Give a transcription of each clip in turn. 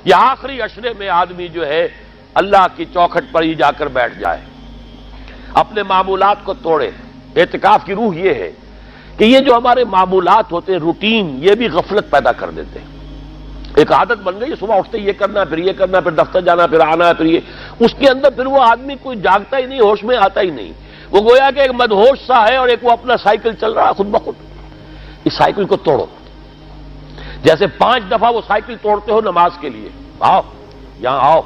یہ آخری عشرے میں آدمی جو ہے اللہ کی چوکھٹ پر ہی جا کر بیٹھ جائے، اپنے معمولات کو توڑے۔ اعتکاف کی روح یہ ہے کہ یہ جو ہمارے معمولات ہوتے ہیں، روٹین، یہ بھی غفلت پیدا کر دیتے ہیں۔ ایک عادت بن گئی، صبح اٹھتے یہ کرنا، پھر یہ کرنا، پھر دفتر جانا، پھر آنا، پھر یہ، اس کے اندر پھر وہ آدمی کوئی جاگتا ہی نہیں، ہوش میں آتا ہی نہیں، وہ گویا کہ ایک مدہوش سا ہے، اور ایک وہ اپنا سائیکل چل رہا ہے خود بخود۔ اس سائیکل کو توڑو، جیسے 5 دفعہ وہ سائیکل توڑتے ہو نماز کے لیے۔ آؤ یہاں آؤ،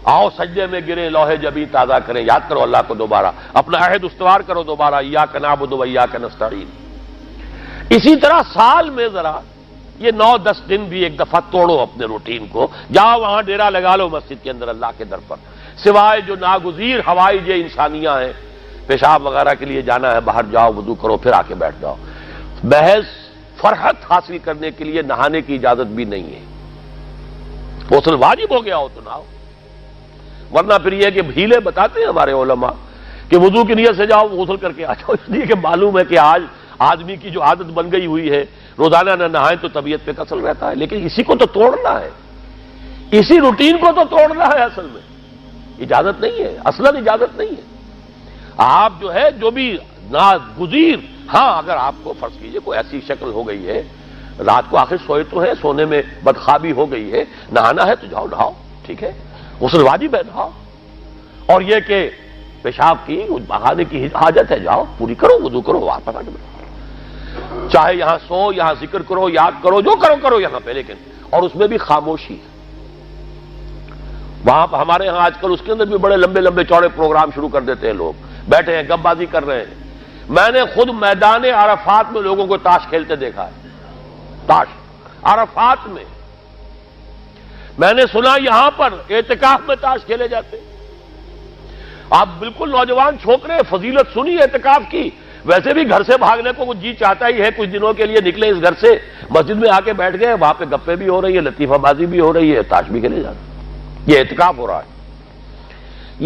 آؤ سجدے میں گرے، لوح جبیں تازہ کریں، یاد کرو اللہ کو دوبارہ، اپنا عہد استوار کرو دوبارہ، ایاک نعبد و ایاک نستعین۔ اسی طرح سال میں ذرا یہ 9-10 دن بھی ایک دفعہ توڑو اپنے روٹین کو، جاؤ وہاں ڈیرا لگا لو مسجد کے اندر اللہ کے در پر، سوائے جو ناگزیر ہوائج انسانیاں ہیں، پیشاب وغیرہ کے لیے جانا ہے باہر جاؤ، وضو کرو، پھر آ کے بیٹھ جاؤ۔ محض فرحت حاصل کرنے کے لیے نہانے کی اجازت بھی نہیں ہے، غسل واجب ہو گیا ہو تو نہاؤ، ورنہ پھر یہ کہ ہیلے بتاتے ہیں ہمارے علماء کہ وضو کی نیت سے جاؤ غسل کر کے آ جاؤ، اس لیے کہ معلوم ہے کہ آج آدمی کی جو عادت بن گئی ہوئی ہے روزانہ نہ نہائیں تو طبیعت پہ کسل رہتا ہے، لیکن اسی کو تو توڑنا ہے، اسی روٹین کو تو توڑنا ہے، اصل میں اجازت نہیں ہے، اصلاً اجازت نہیں ہے۔ آپ جو ہے جو بھی ناگزیر، ہاں اگر آپ کو فرض کیجئے کوئی ایسی شکل ہو گئی ہے، رات کو آخر سوئے تو ہے، سونے میں بدخوابی ہو گئی ہے، نہانا ہے تو جاؤ نہاؤ، ٹھیک ہے، غسل واجب ہے نہاؤ، اور یہ کہ پیشاب کی بہانے کی حاجت ہے جاؤ پوری کرو، وضو کرو، واپس آ کے بیٹھو، چاہے یہاں سو، یہاں ذکر کرو، یاد کرو، جو کرو کرو یہاں پہ، لیکن اور اس میں بھی خاموشی ہے۔ وہاں پہ ہمارے ہاں آج کل اس کے اندر بھی بڑے لمبے لمبے چوڑے پروگرام شروع کر دیتے ہیں، لوگ بیٹھے ہیں گپ بازی کر رہے ہیں۔ میں نے خود میدان عرفات میں لوگوں کو تاش کھیلتے دیکھا ہے، تاش عرفات میں، میں نے سنا یہاں پر اعتکاف میں تاش کھیلے جاتے۔ آپ بالکل نوجوان چھوکرے، فضیلت سنی اعتکاف کی، ویسے بھی گھر سے بھاگنے کو وہ جی چاہتا ہی ہے، کچھ دنوں کے لیے نکلے اس گھر سے، مسجد میں آ کے بیٹھ گئے، وہاں پہ گپے بھی ہو رہی ہے، لطیفہ بازی بھی ہو رہی ہے، تاش بھی کھیلے جاتے، یہ اعتکاف ہو رہا ہے۔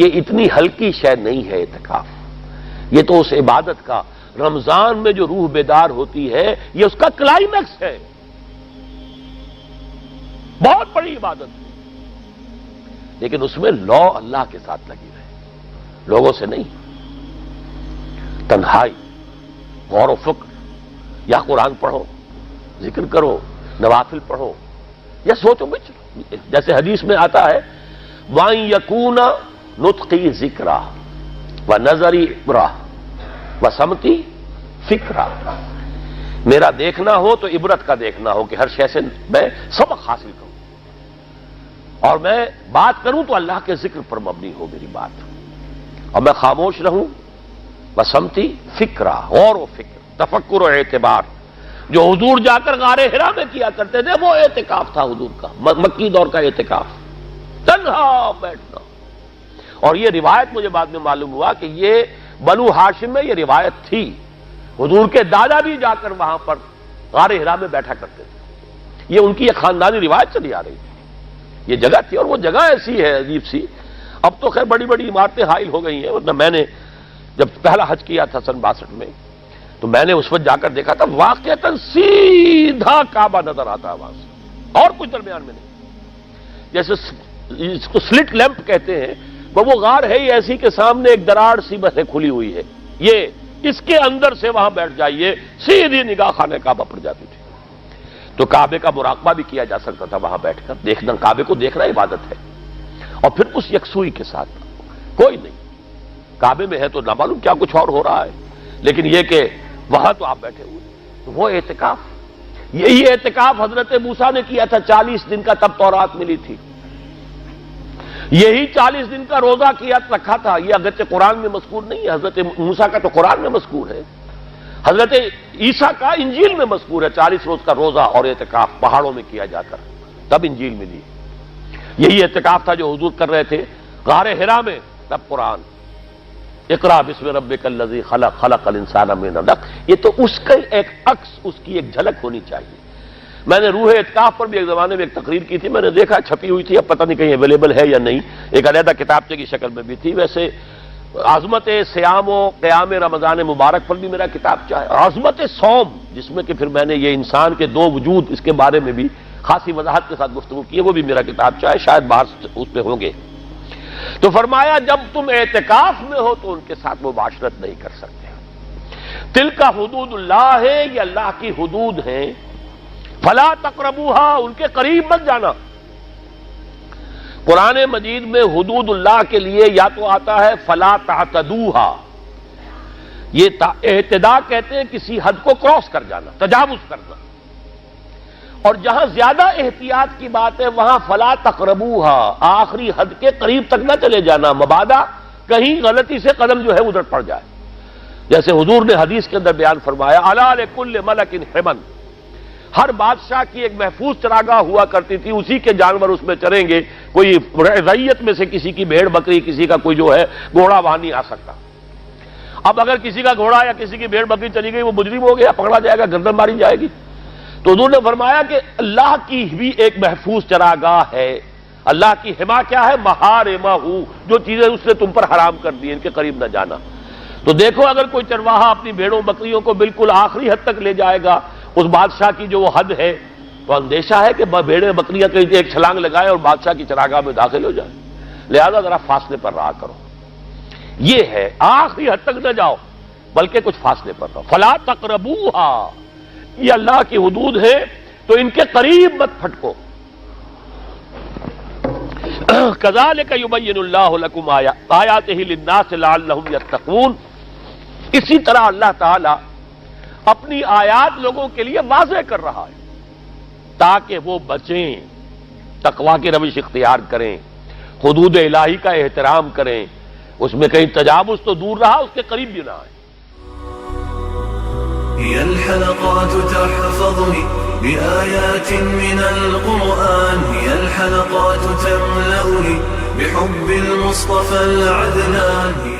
یہ اتنی ہلکی شے نہیں ہے اعتکاف، یہ تو اس عبادت کا، رمضان میں جو روح بیدار ہوتی ہے یہ اس کا کلائمیکس ہے، بہت بڑی عبادت ہے، لیکن اس میں لو اللہ کے ساتھ لگی رہے، لوگوں سے نہیں، تنہائی، غور و فکر، یا قرآن پڑھو، ذکر کرو، نوافل پڑھو، یا سوچو بچ، جیسے حدیث میں آتا ہے وَأَن يَكُونَ نُطْقِي ذِكْرًا وَنَظَرِي عِبْرَةً وَسَمْتِي فِكْرًا، میرا دیکھنا ہو تو عبرت کا دیکھنا ہو کہ ہر شے سے میں سبق حاصل کروں، اور میں بات کروں تو اللہ کے ذکر پر مبنی ہو میری بات، اور میں خاموش رہوں، وَسَمْتِي فِكْرًا، غور و فکر، تفکر و اعتبار، جو حضور جا کر غار حرا میں کیا کرتے تھے وہ اعتکاف تھا حضور کا، مکی دور کا اعتکاف، تنہا بیٹھنا۔ اور یہ روایت مجھے بعد میں معلوم ہوا کہ یہ بنو ہاشم میں یہ روایت تھی، حضور کے دادا بھی جا کر وہاں پر غار حرا میں بیٹھا کرتے تھے، یہ ان کی ایک خاندانی روایت چلی آ رہی تھی، یہ جگہ تھی، اور وہ جگہ ایسی ہے عجیب سی، اب تو خیر بڑی بڑی عمارتیں حائل ہو گئی ہیں، ورنہ میں نے جب پہلا حج کیا تھا سن 62 میں، تو میں نے اس وقت جا کر دیکھا تھا واقعتاً سیدھا کعبہ نظر آتا ہے وہاں سے، اور کچھ درمیان میں نہیں، جیسے اس کو سلٹ لیمپ کہتے ہیں، وہ غار ہے ہی ایسی کہ سامنے ایک دراڑ سی بس کھلی ہوئی ہے، یہ اس کے اندر سے وہاں بیٹھ جائیے سیدھی نگاہ خانہ کعبہ پڑ جاتی تھی، تو کعبے کا مراقبہ بھی کیا جا سکتا تھا وہاں بیٹھ کر، دیکھنا کعبے کو دیکھنا عبادت ہے، اور پھر اس یکسوئی کے ساتھ کوئی نہیں، کعبے میں ہے تو نہ معلوم کیا کچھ اور ہو رہا ہے، لیکن یہ کہ وہاں تو آپ بیٹھے ہوئے، تو وہ اعتکاف، یہی اعتکاف حضرت موسیٰ نے کیا تھا 40 دن کا، تب تورات ملی تھی، یہی 40 دن کا روزہ کیا رکھا تھا، یہ اگرچہ قرآن میں مذکور نہیں ہے، حضرت موسیٰ کا تو قرآن میں مذکور ہے، حضرت عیسیٰ کا انجیل میں مذکور ہے، 40 روز کا روزہ اور اعتکاف پہاڑوں میں کیا جا کر، تب انجیل ملی، یہی اعتکاف تھا جو حضور کر رہے تھے غار حرا میں، تب قرآن، اقرأ بسم ربک الذی خلق، خلق الانسان من علق، یہ تو اس کا ایک عکس، اس کی ایک جھلک ہونی چاہیے۔ میں نے روح اعتکاف پر بھی ایک زمانے میں ایک تقریر کی تھی، میں نے دیکھا چھپی ہوئی تھی، اب پتہ نہیں کہیں اویلیبل ہے یا نہیں، ایک علیحدہ کتابچے کی شکل میں بھی تھی، ویسے عظمت صیام و قیام رمضان مبارک پر بھی میرا کتابچہ ہے، عظمت صوم، جس میں کہ پھر میں نے یہ انسان کے 2 وجود اس کے بارے میں بھی خاصی وضاحت کے ساتھ گفتگو کی ہے، وہ بھی میرا کتاب چاہے شاید باہر اس پہ ہوں گے۔ تو فرمایا جب تم اعتکاف میں ہو تو ان کے ساتھ مباشرت نہیں کر سکتے۔ تلک حدود اللہ ہے، یہ اللہ کی حدود ہیں، فلا تقربوہا، ان کے قریب مت جانا۔ قرآن مجید میں حدود اللہ کے لیے یا تو آتا ہے فلا تعتدوہا، یہ اعتداء کہتے ہیں کسی حد کو کراس کر جانا، تجاوز کرنا، اور جہاں زیادہ احتیاط کی بات ہے وہاں فلا تقربوہا، آخری حد کے قریب تک نہ چلے جانا، مبادا کہیں غلطی سے قدم جو ہے ادھر پڑ جائے۔ جیسے حضور نے حدیث کے اندر بیان فرمایا الا لکل ملک حمن، ہر بادشاہ کی ایک محفوظ چراگاہ ہوا کرتی تھی، اسی کے جانور اس میں چریں گے، کوئی رعیت میں سے کسی کی بھیڑ بکری، کسی کا کوئی جو ہے گھوڑا وہاں نہیں آ سکتا۔ اب اگر کسی کا گھوڑا یا کسی کی بھیڑ بکری چلی گئی، وہ مجرم ہو گیا، پکڑا جائے گا، گردن ماری جائے گی۔ تو حضور نے فرمایا کہ اللہ کی بھی ایک محفوظ چراگاہ ہے، اللہ کی حما کیا ہے؟ محارمہ، جو چیزیں اس نے تم پر حرام کر دی، ان کے قریب نہ جانا۔ تو دیکھو اگر کوئی چرواہا اپنی بھیڑوں بکریوں کو بالکل آخری حد تک لے جائے گا، اس بادشاہ کی جو وہ حد ہے، تو اندیشہ ہے کہ بھیڑیں بکریاں کہیں ایک چھلانگ لگائے اور بادشاہ کی چراگاہ میں داخل ہو جائے، لہذا ذرا فاصلے پر رہا کرو۔ یہ ہے آخری حد تک نہ جاؤ بلکہ کچھ فاصلے پر رہو۔ فلا تقربوہا، یہ اللہ کی حدود ہے تو ان کے قریب مت پھٹکو۔ کذالک یبین اللہ لکم آیاتہ للناس لعلہم یتقون، اسی طرح اللہ تعالی اپنی آیات لوگوں کے لیے واضح کر رہا ہے تاکہ وہ بچیں، تقویٰ کی روش اختیار کریں، حدود الہی کا احترام کریں، اس میں کہیں تجاوز تو دور رہا، اس کے قریب بھی نہ آئے۔ هي الحلقات تحفظني بآيات من القرآن، هي الحلقات تملأني بحب المصطفى العدنان.